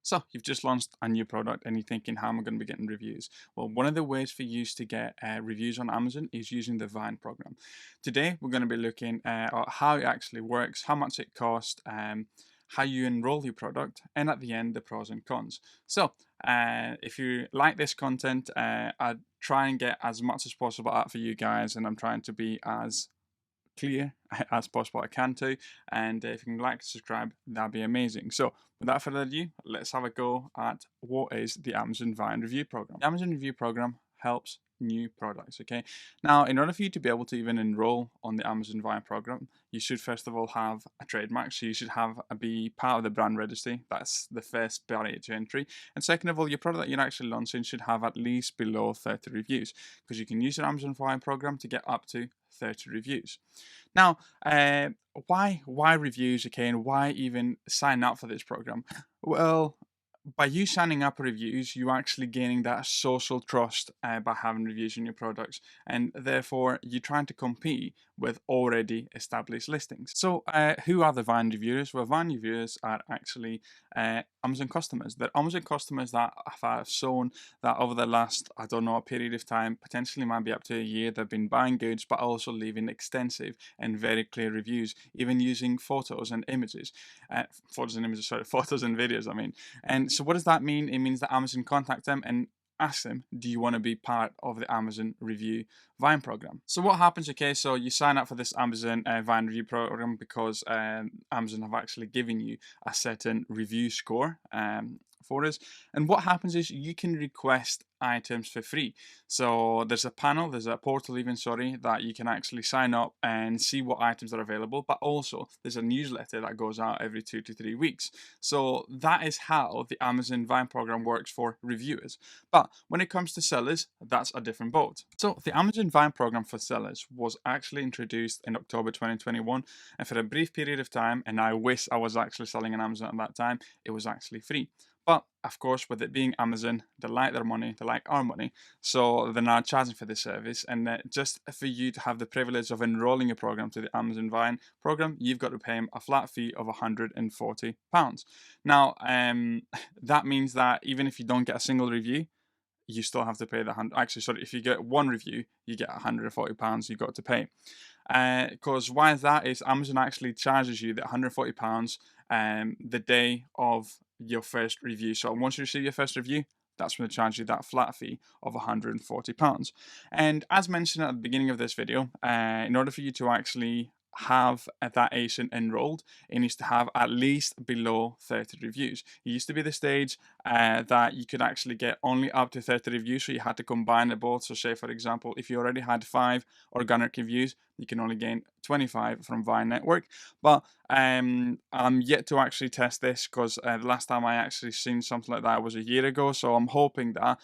So you've just launched a new product and you're thinking, how am I going to be getting reviews? Well, one of the ways for you to get reviews on Amazon is using the Vine program. Today, we're going to be looking at how it actually works, how much it costs, how you enroll your product, and at the end, the pros and cons. So if you like this content, I try and get as much as possible out for you guys, and I'm trying to be as clear as possible I can to. And if you can like, subscribe, that'd be amazing. So without further ado, let's have a go at what is the Amazon Vine Review Program. The Amazon Review Program helps new products. Okay, now in order for you to be able to even enroll on the Amazon Vine program, you should first of all have a trademark. So you should have be part of the brand registry. That's the first barrier to entry. And second of all, your product that you're actually launching should have at least below 30 reviews, because you can use your Amazon Vine program to get up to 30 reviews. Now, why reviews, okay, and why even sign up for this program? Well, by you signing up for reviews, you're actually gaining that social trust by having reviews on your products, and therefore you're trying to compete with already established listings. So, who are the Vine reviewers? Well, Vine reviewers are actually Amazon customers. They're Amazon customers that have shown that over the last, I don't know, a period of time, potentially might be up to a year, they've been buying goods, but also leaving extensive and very clear reviews, even using photos and images. Photos and videos, I mean. And so what does that mean? It means that Amazon contact them and ask them, do you want to be part of the Amazon Review Vine program? So what happens, okay, so you sign up for this Amazon Vine Review program because Amazon have actually given you a certain review score for us. And what happens is you can request items for free. So there's a portal even, sorry, that you can actually sign up and see what items are available, but also there's a newsletter that goes out every 2 to 3 weeks. So that is how the Amazon Vine program works for reviewers. But when it comes to sellers, that's a different boat. So the Amazon Vine program for sellers was actually introduced in October 2021, and for a brief period of time, and I wish I was actually selling on Amazon at that time, it was actually free. But of course, with it being Amazon, they like their money, they like our money, so they're now charging for this service. And just for you to have the privilege of enrolling a program to the Amazon Vine program, you've got to pay them a flat fee of £140. Now, that means that even if you don't get a single review, you still have to pay the hundred. Actually, sorry, if you get one review, you get £140 you've got to pay. Because why is that? Is Amazon actually charges you the £140 the day of your first review. So once you receive your first review, that's when they charge you that flat fee of £140. And as mentioned at the beginning of this video, in order for you to actually have that ASIN enrolled, it needs to have at least below 30 reviews. It used to be the stage that you could actually get only up to 30 reviews, so you had to combine the both. So say, for example, if you already had 5 organic reviews, you can only gain 25 from Vine Network. But I'm yet to actually test this, because the last time I actually seen something like that was a year ago. So I'm hoping that,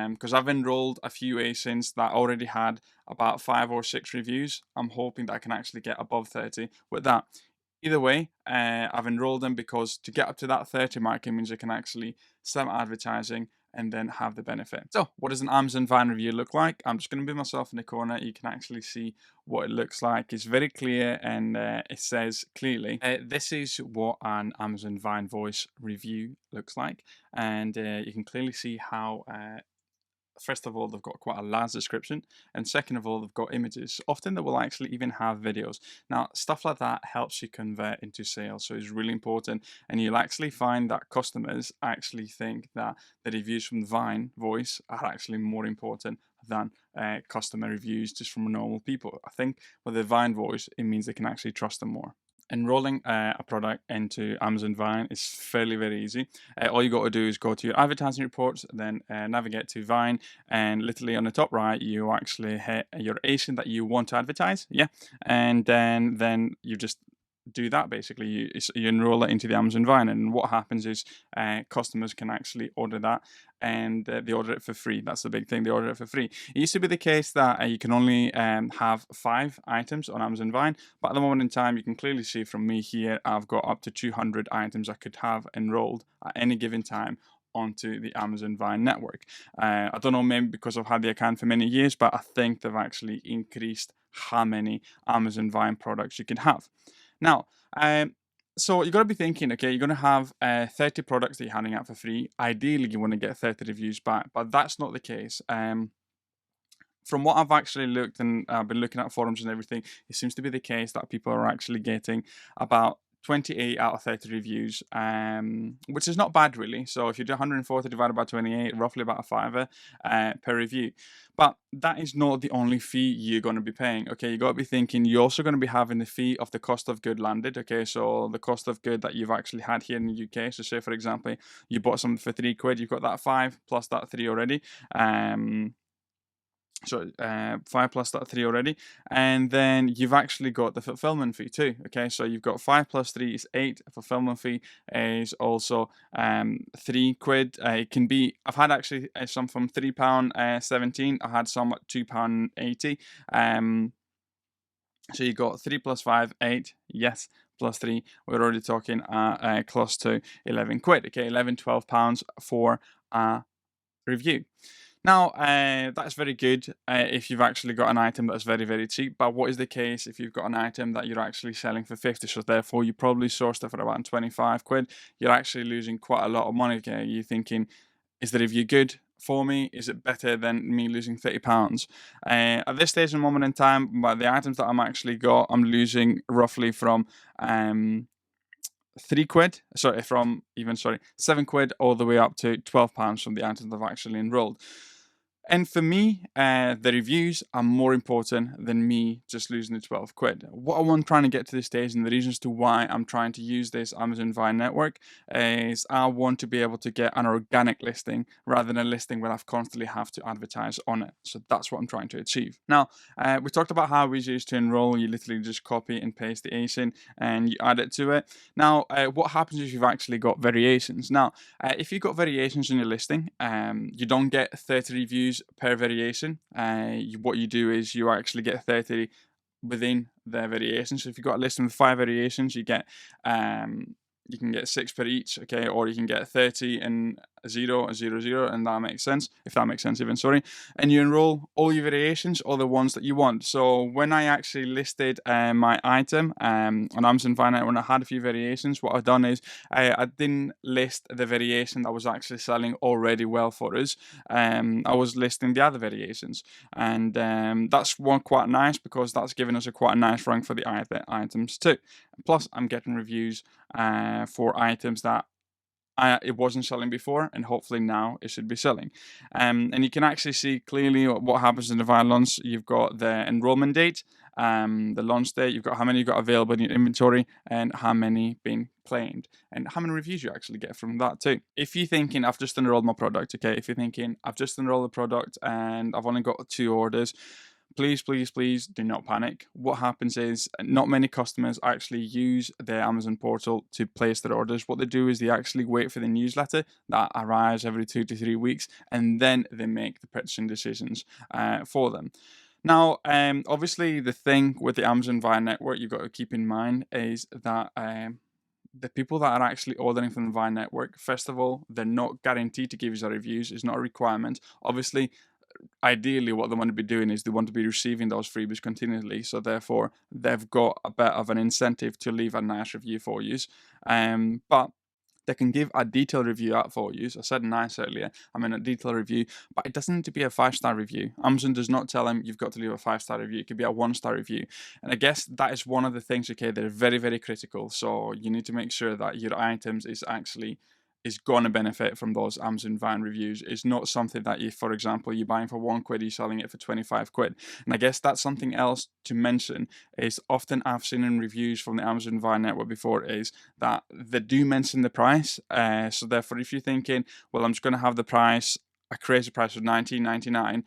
because I've enrolled a few ASINs that already had about 5 or 6 reviews, I'm hoping that I can actually get above 30 with that. Either way, I've enrolled them because to get up to that 30 mark, it means I can actually sell advertising and then have the benefit. So what does an Amazon Vine review look like? I'm just going to be myself in the corner. You can actually see what it looks like. It's very clear, and it says clearly, this is what an Amazon Vine voice review looks like. And you can clearly see how first of all, they've got quite a large description, and second of all, they've got images. Often they will actually even have videos. Now, stuff like that helps you convert into sales, so it's really important. And you'll actually find that customers actually think that the reviews from Vine Voice are actually more important than customer reviews just from normal people. I think with the Vine Voice, it means they can actually trust them more. Enrolling a product into Amazon Vine is fairly very easy. All you got to do is go to your advertising reports, then navigate to Vine, and literally on the top right, you actually hit your ASIN that you want to advertise. Yeah, and then you just do that. Basically, you enroll it into the Amazon Vine, and what happens is customers can actually order that, and they order it for free. That's the big thing, they order it for free. It used to be the case that you can only have 5 items on Amazon Vine, but at the moment in time, you can clearly see from me here, I've got up to 200 items I could have enrolled at any given time onto the Amazon Vine network. I don't know, maybe because I've had the account for many years, but I think they've actually increased how many Amazon Vine products you can have. Now, So you got to be thinking, okay, you're going to have 30 products that you're handing out for free. Ideally, you want to get 30 reviews back, but that's not the case. From what I've actually looked and I've been looking at forums and everything, it seems to be the case that people are actually getting about 28 out of 30 reviews, which is not bad really. So if you do 140 divided by 28, roughly about a fiver per review. But that is not the only fee you're going to be paying. Okay, you got to be thinking you're also going to be having the fee of the cost of good landed. Okay, so the cost of good that you've actually had here in the UK. So say for example, you bought something for £3, you've got that five plus that three already. So 5 plus that 3 already, and then you've actually got the fulfillment fee too. Okay, so you've got 5 plus 3 is 8. Fulfillment fee is also £3. It can be, I've had actually some from £3 17. I had some at £2 80. So you got 3 plus 5 8, yes, plus 3 we're already talking close to £11. Okay, 11 £12 for a review. Now, that's very good if you've actually got an item that's very, very cheap. But what is the case if you've got an item that you're actually selling for 50? So therefore, you probably sourced it for about £25. You're actually losing quite a lot of money. Okay, you're thinking, is the review good for me? Is it better than me losing £30? At this stage and moment in time, but the items that I'm actually got, I'm losing roughly from £3, sorry, from even sorry, £7 all the way up to £12 from the items I've actually enrolled. And for me, the reviews are more important than me just losing the £12. What I want trying to get to this stage, and the reasons to why I'm trying to use this Amazon Vine network, is I want to be able to get an organic listing rather than a listing where I've constantly have to advertise on it. So that's what I'm trying to achieve. Now, we talked about how easy it is to enroll. You literally just copy and paste the ASIN and you add it to it. Now, what happens if you've actually got variations? Now, if you've got variations in your listing, you don't get 30 reviews per variation. What you do is you actually get 30 within the variation. So if you've got a listing with 5 variations, you can get 6 per each, okay, or you can get 30 and 0, 0, 0, and that makes sense, if that makes sense even, sorry. And you enroll all your variations, all the ones that you want. So when I actually listed my item on Amazon Vine, when I had a few variations, what I've done is I didn't list the variation that was actually selling already well for us. I was listing the other variations, and that's one quite nice because that's given us a quite nice rank for the items too. Plus, I'm getting reviews for items that it wasn't selling before, and hopefully now it should be selling. And you can actually see clearly what happens in the Vine launch. You've got the enrollment date, the launch date, you've got how many you've got available in your inventory, and how many been claimed, and how many reviews you actually get from that too. If you're thinking, I've just enrolled my product, okay, if you're thinking, I've just enrolled the product and I've only got 2 orders, please, please, please do not panic. What happens is not many customers actually use their Amazon portal to place their orders. What they do is they actually wait for the newsletter that arrives every 2 to 3 weeks, and then they make the purchasing decisions for them. Now, obviously, the thing with the Amazon Vine network you've got to keep in mind is that the people that are actually ordering from the Vine network, first of all, they're not guaranteed to give you the reviews. It's not a requirement. Obviously, ideally what they want to be doing is they want to be receiving those freebies continually, so therefore they've got a bit of an incentive to leave a nice review for you, but they can give a detailed review out for you. So I said nice earlier, I mean a detailed review, but it doesn't need to be a 5-star review. Amazon does not tell them you've got to leave a 5-star review. It could be a 1-star review, and I guess that is one of the things, okay, they're very, very critical. So you need to make sure that your items is going to benefit from those Amazon Vine reviews. It's not something that, if, for example, you're buying for £1, you're selling it for £25. And I guess that's something else to mention is often I've seen in reviews from the Amazon Vine network before is that they do mention the price. So therefore, if you're thinking, well, I'm just going to have the price, a crazy price of £19.99,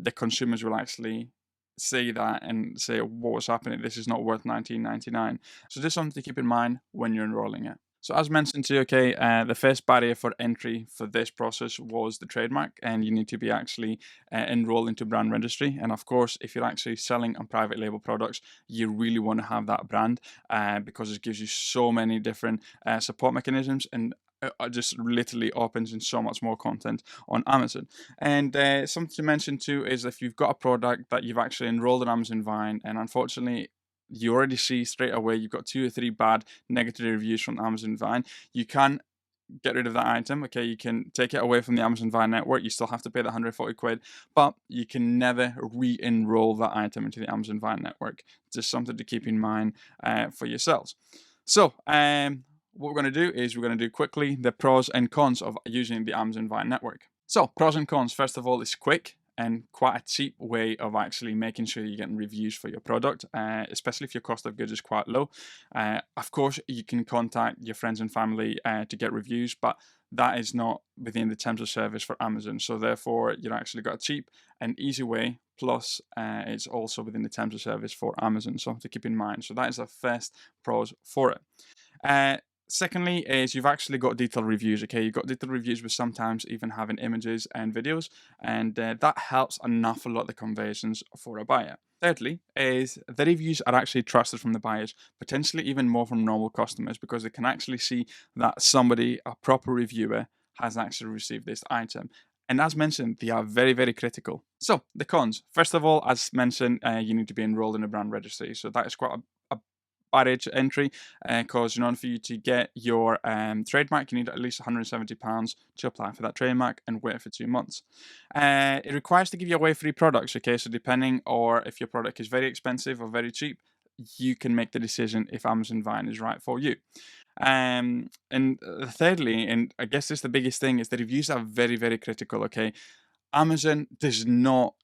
the consumers will actually say that and say, what's happening? This is not worth £19.99. So just something to keep in mind when you're enrolling it. So as mentioned too, okay, the first barrier for entry for this process was the trademark, and you need to be actually enrolled into brand registry. And of course, if you're actually selling on private label products, you really want to have that brand because it gives you so many different support mechanisms, and just literally opens in so much more content on Amazon. And something to mention too is if you've got a product that you've actually enrolled in Amazon Vine, and unfortunately you already see straight away you've got 2 or 3 bad negative reviews from Amazon Vine, you can get rid of that item. Okay, you can take it away from the Amazon Vine network. You still have to pay the 140 quid, but you can never re-enroll that item into the Amazon Vine network. Just something to keep in mind for yourselves. So, what we're going to do is we're going to do quickly the pros and cons of using the Amazon Vine network. So, pros and cons. First of all, it's quick and quite a cheap way of actually making sure you're getting reviews for your product, especially if your cost of goods is quite low. Of course, you can contact your friends and family to get reviews, but that is not within the terms of service for Amazon. So therefore, you've actually got a cheap and easy way. Plus, it's also within the terms of service for Amazon. Something to keep in mind. So that is the first pros for it. Uh, Secondly, is you've actually got detailed reviews. Okay, you've got detailed reviews with sometimes even having images and videos, and that helps an awful lot the conversions for a buyer. Thirdly, is the reviews are actually trusted from the buyers, potentially even more from normal customers, because they can actually see that somebody, a proper reviewer, has actually received this item. And as mentioned, they are very, very critical. So the cons. First of all, as mentioned, you need to be enrolled in a brand registry. So that is quite a barrier to entry, because in order for you to get your trademark, you need at least £170 to apply for that trademark and wait for 2 months. It requires to give you away free products. Okay, so depending or if your product is very expensive or very cheap, you can make the decision if Amazon Vine is right for you. And thirdly, and I guess this is the biggest thing, is the reviews are very, very critical. Okay, Amazon does not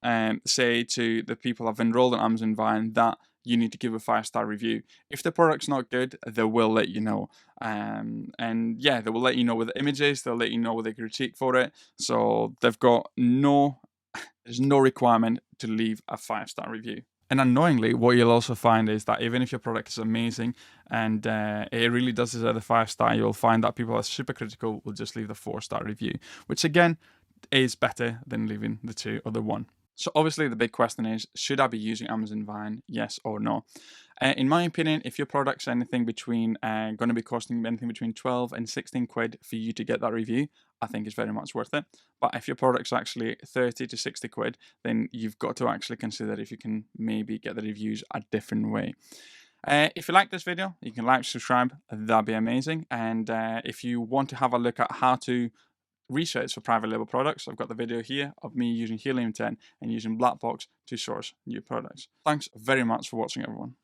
say to the people who've enrolled in Amazon Vine that you need to give a 5-star review. If the product's not good, they will let you know. And yeah, they will let you know with the images, they'll let you know with the critique for it. So they've got there's no requirement to leave a 5-star review. And unknowingly, what you'll also find is that even if your product is amazing and it really does deserve the 5-star, you'll find that people are super critical will just leave the 4-star review, which again is better than leaving the 2 or the 1. So obviously the big question is, should I be using Amazon Vine, yes or no? In my opinion, if your product's anything between, going to be costing anything between 12 and 16 quid for you to get that review, I think it's very much worth it. But if your product's actually 30 to 60 quid, then you've got to actually consider if you can maybe get the reviews a different way. If you like this video, you can like, subscribe, that'd be amazing. And if you want to have a look at how to research for private label products, I've got the video here of me using Helium 10 and using Blackbox to source new products. Thanks very much for watching, everyone.